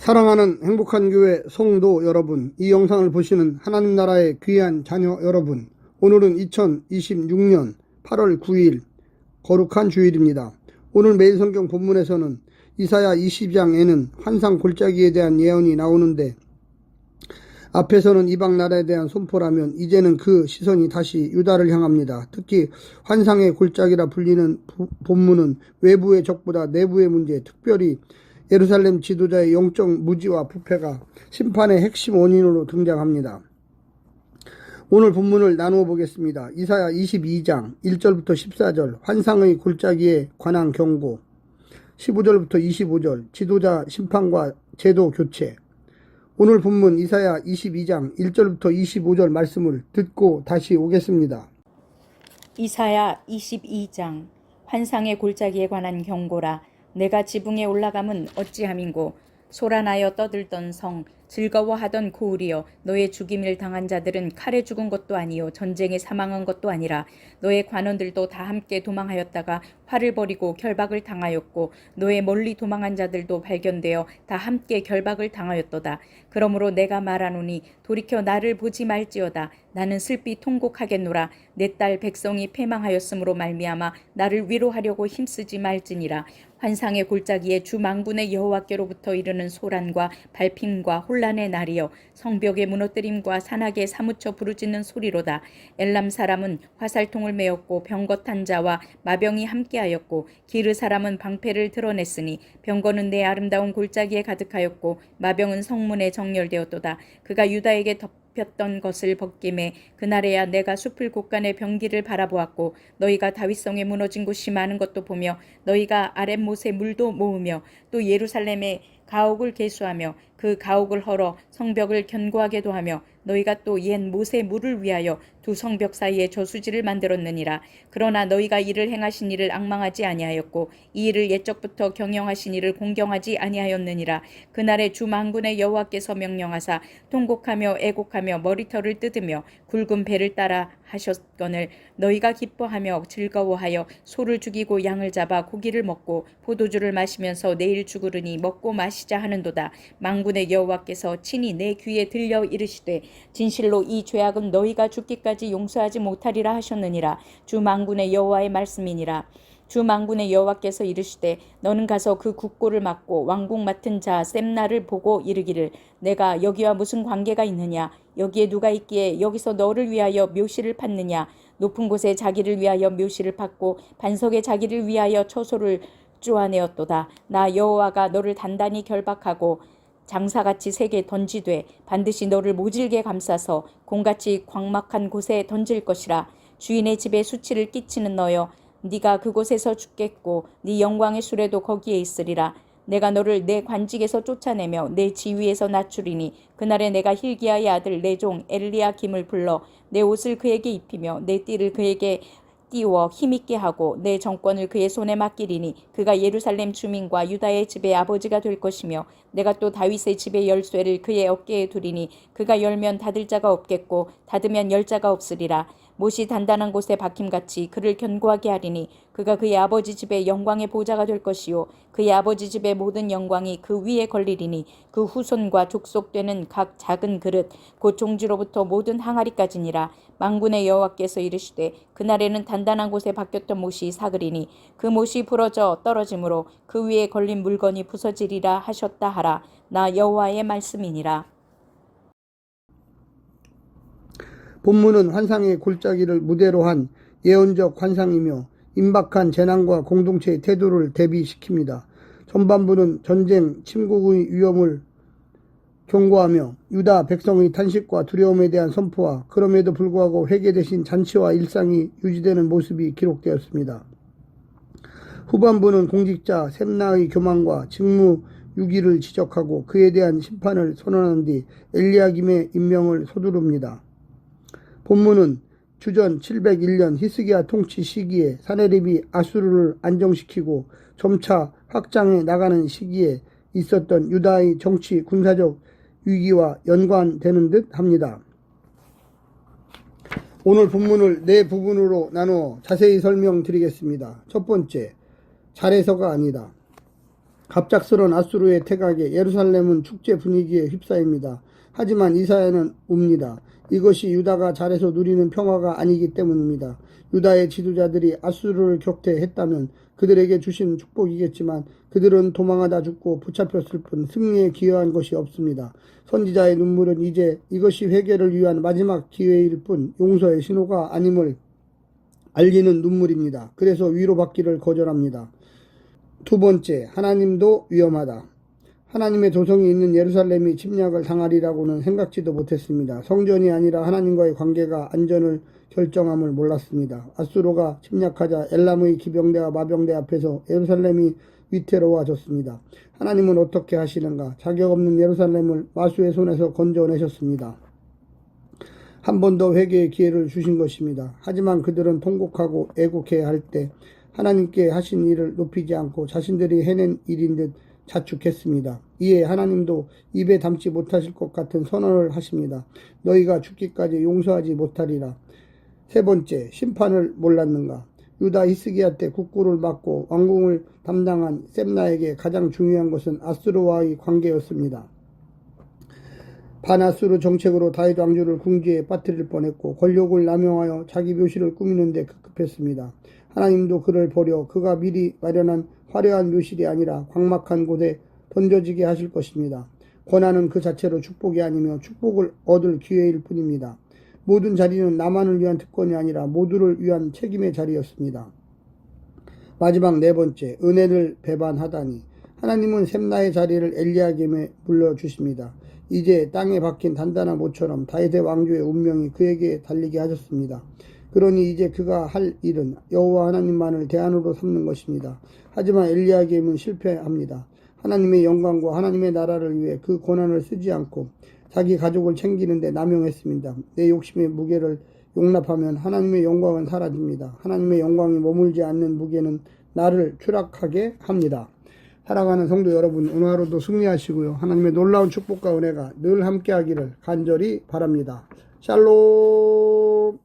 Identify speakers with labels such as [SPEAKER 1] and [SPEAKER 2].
[SPEAKER 1] 사랑하는 행복한 교회 성도 여러분, 이 영상을 보시는 하나님 나라의 귀한 자녀 여러분, 오늘은 2026년 8월 9일 거룩한 주일입니다. 오늘 매일 성경 본문에서는 이사야 22장에는 환상 골짜기에 대한 예언이 나오는데, 앞에서는 이방 나라에 대한 선포라면 이제는 그 시선이 다시 유다를 향합니다. 특히 환상의 골짜기라 불리는 본문은 외부의 적보다 내부의 문제, 특별히 예루살렘 지도자의 영적 무지와 부패가 심판의 핵심 원인으로 등장합니다. 오늘 본문을 나누어 보겠습니다. 이사야 22장 1절부터 14절 환상의 골짜기에 관한 경고, 15절부터 25절 지도자 심판과 제도 교체. 오늘 본문 이사야 22장 1절부터 25절 말씀을 듣고 다시 오겠습니다.
[SPEAKER 2] 이사야 22장 환상의 골짜기에 관한 경고라. 내가 지붕에 올라감은 어찌함인고, 소란하여 떠들던 성, 즐거워하던 고을이여, 너의 죽임을 당한 자들은 칼에 죽은 것도 아니요 전쟁에 사망한 것도 아니라 너의 관원들도 다 함께 도망하였다가 활을 버리고 결박을 당하였고, 너의 멀리 도망한 자들도 발견되어 다 함께 결박을 당하였도다. 그러므로 내가 말하노니 돌이켜 나를 보지 말지어다. 나는 슬피 통곡하겠노라. 내 딸 백성이 패망하였으므로 말미암아 나를 위로하려고 힘쓰지 말지니라. 환상의 골짜기에 주 만군의 여호와께로부터 이르는 소란과 발핌과 혼란의 날이여, 성벽의 무너뜨림과 산악에 사무쳐 부르짖는 소리로다. 엘람 사람은 화살통을 메었고 병거탄 자와 마병이 함께하였고, 기르 사람은 방패를 드러냈으니 병거는 내 아름다운 골짜기에 가득하였고 마병은 성문에 정렬되었도다. 그가 유다에게 덮였던 것을 벗김에 그날에야 내가 숲을 곳간의 병기를 바라보았고, 너희가 다윗성에 무너진 곳이 많은 것도 보며, 너희가 아랫못에 물도 모으며 또 예루살렘에 가옥을 계수하며 그 가옥을 헐어 성벽을 견고하게도 하며, 너희가 또 옛 못의 물을 위하여 두 성벽 사이에 저수지를 만들었느니라. 그러나 너희가 이를 행하신 이를 앙망하지 아니하였고 이 일을 옛적부터 경영하신 이를 공경하지 아니하였느니라. 그날에 주 만군의 여호와께서 명령하사 통곡하며 애곡하며 머리털을 뜯으며 굵은 배를 따라 하셨거늘, 너희가 기뻐하며 즐거워하여 소를 죽이고 양을 잡아 고기를 먹고 포도주를 마시면서 내일 죽으리니 먹고 마시자 하는도다. 만군의 여호와께서 친히 내 귀에 들려 이르시되, 진실로 이 죄악은 너희가 죽기까지 용서하지 못하리라 하셨느니라. 주 만군의 여호와의 말씀이니라. 주 만군의 여호와께서 이르시되, 너는 가서 그 국고를 맡고 왕국 맡은 자 셈나를 보고 이르기를, 내가 여기와 무슨 관계가 있느냐? 여기에 누가 있기에 여기서 너를 위하여 묘시를 팠느냐? 높은 곳에 자기를 위하여 묘시를 팠고 반석에 자기를 위하여 처소를 쪼아내었도다. 나 여호와가 너를 단단히 결박하고 장사같이 세게 던지되 반드시 너를 모질게 감싸서 공같이 광막한 곳에 던질 것이라. 주인의 집에 수치를 끼치는 너여, 네가 그곳에서 죽겠고 네 영광의 수레도 거기에 있으리라. 내가 너를 내 관직에서 쫓아내며 내 지위에서 낮추리니, 그날에 내가 hil기야의 아들 내 종 엘리야김을 불러 내 옷을 그에게 입히며 내 띠를 그에게 띄워 힘있게 하고 내 정권을 그의 손에 맡기리니, 그가 예루살렘 주민과 유다의 집의 아버지가 될 것이며, 내가 또 다윗의 집의 열쇠를 그의 어깨에 두리니, 그가 열면 닫을 자가 없겠고 닫으면 열 자가 없으리라. 못이 단단한 곳에 박힘같이 그를 견고하게 하리니, 그가 그의 아버지 집의 영광의 보좌가 될 것이요 그의 아버지 집의 모든 영광이 그 위에 걸리리니, 그 후손과 족속되는 각 작은 그릇 곧 종지로부터 모든 항아리까지니라. 만군의 여호와께서 이르시되, 그날에는 단단한 곳에 박혔던 못이 사그리니 그 못이 부러져 떨어지므로 그 위에 걸린 물건이 부서지리라 하셨다 하라. 나 여호와의 말씀이니라.
[SPEAKER 1] 본문은 환상의 골짜기를 무대로 한 예언적 환상이며 임박한 재난과 공동체의 태도를 대비시킵니다. 전반부는 전쟁, 침국의 위험을 경고하며 유다 백성의 탄식과 두려움에 대한 선포와 그럼에도 불구하고 회개 대신 잔치와 일상이 유지되는 모습이 기록되었습니다. 후반부는 공직자 셈나의 교만과 직무 유기를 지적하고 그에 대한 심판을 선언한 뒤 엘리야김의 임명을 서두릅니다. 본문은 주전 701년 히스기야 통치 시기에 사네립이 아수르를 안정시키고 점차 확장해 나가는 시기에 있었던 유다의 정치 군사적 위기와 연관되는 듯 합니다. 오늘 본문을 네 부분으로 나누어 자세히 설명드리겠습니다. 첫 번째, 잘해서가 아니다. 갑작스런 아수르의 태각에 예루살렘은 축제 분위기에 휩싸입니다. 하지만 이사야는 웁니다. 이것이 유다가 잘해서 누리는 평화가 아니기 때문입니다. 유다의 지도자들이 아수르를 격퇴했다면 그들에게 주신 축복이겠지만 그들은 도망하다 죽고 붙잡혔을 뿐 승리에 기여한 것이 없습니다. 선지자의 눈물은 이제 이것이 회개를 위한 마지막 기회일 뿐 용서의 신호가 아님을 알리는 눈물입니다. 그래서 위로받기를 거절합니다. 두 번째, 하나님도 위험하다. 하나님의 도성이 있는 예루살렘이 침략을 당하리라고는 생각지도 못했습니다. 성전이 아니라 하나님과의 관계가 안전을 결정함을 몰랐습니다. 아수르가 침략하자 엘람의 기병대와 마병대 앞에서 예루살렘이 위태로워졌습니다. 하나님은 어떻게 하시는가? 자격 없는 예루살렘을 마수의 손에서 건져내셨습니다. 한 번 더 회개의 기회를 주신 것입니다. 하지만 그들은 통곡하고 애곡해야 할 때 하나님께 하신 일을 높이지 않고 자신들이 해낸 일인 듯 자축했습니다. 이에 하나님도 입에 담지 못하실 것 같은 선언을 하십니다. 너희가 죽기까지 용서하지 못하리라. 세 번째, 심판을 몰랐는가? 유다 히스기야 때 국구를 맡고 왕궁을 담당한 셈나에게 가장 중요한 것은 아수르와의 관계였습니다. 반아수르 정책으로 다윗 왕조를 궁지에 빠뜨릴 뻔했고 권력을 남용하여 자기 묘실을 꾸미는데 급급했습니다. 하나님도 그를 버려 그가 미리 마련한 화려한 묘실이 아니라 광막한 곳에 던져지게 하실 것입니다. 권한은 그 자체로 축복이 아니며 축복을 얻을 기회일 뿐입니다. 모든 자리는 나만을 위한 특권이 아니라 모두를 위한 책임의 자리였습니다. 마지막 네 번째, 은혜를 배반하다니. 하나님은 셈나의 자리를 엘리야김에 물려주십니다. 이제 땅에 박힌 단단한 모처럼 다윗의 왕조의 운명이 그에게 달리게 하셨습니다. 그러니 이제 그가 할 일은 여호와 하나님만을 대안으로 삼는 것입니다. 하지만 엘리야김은 실패합니다. 하나님의 영광과 하나님의 나라를 위해 그 권한을 쓰지 않고 자기 가족을 챙기는데 남용했습니다. 내 욕심의 무게를 용납하면 하나님의 영광은 사라집니다. 하나님의 영광이 머물지 않는 무게는 나를 추락하게 합니다. 사랑하는 성도 여러분, 오늘 하루도 승리하시고요. 하나님의 놀라운 축복과 은혜가 늘 함께하기를 간절히 바랍니다. 샬롬.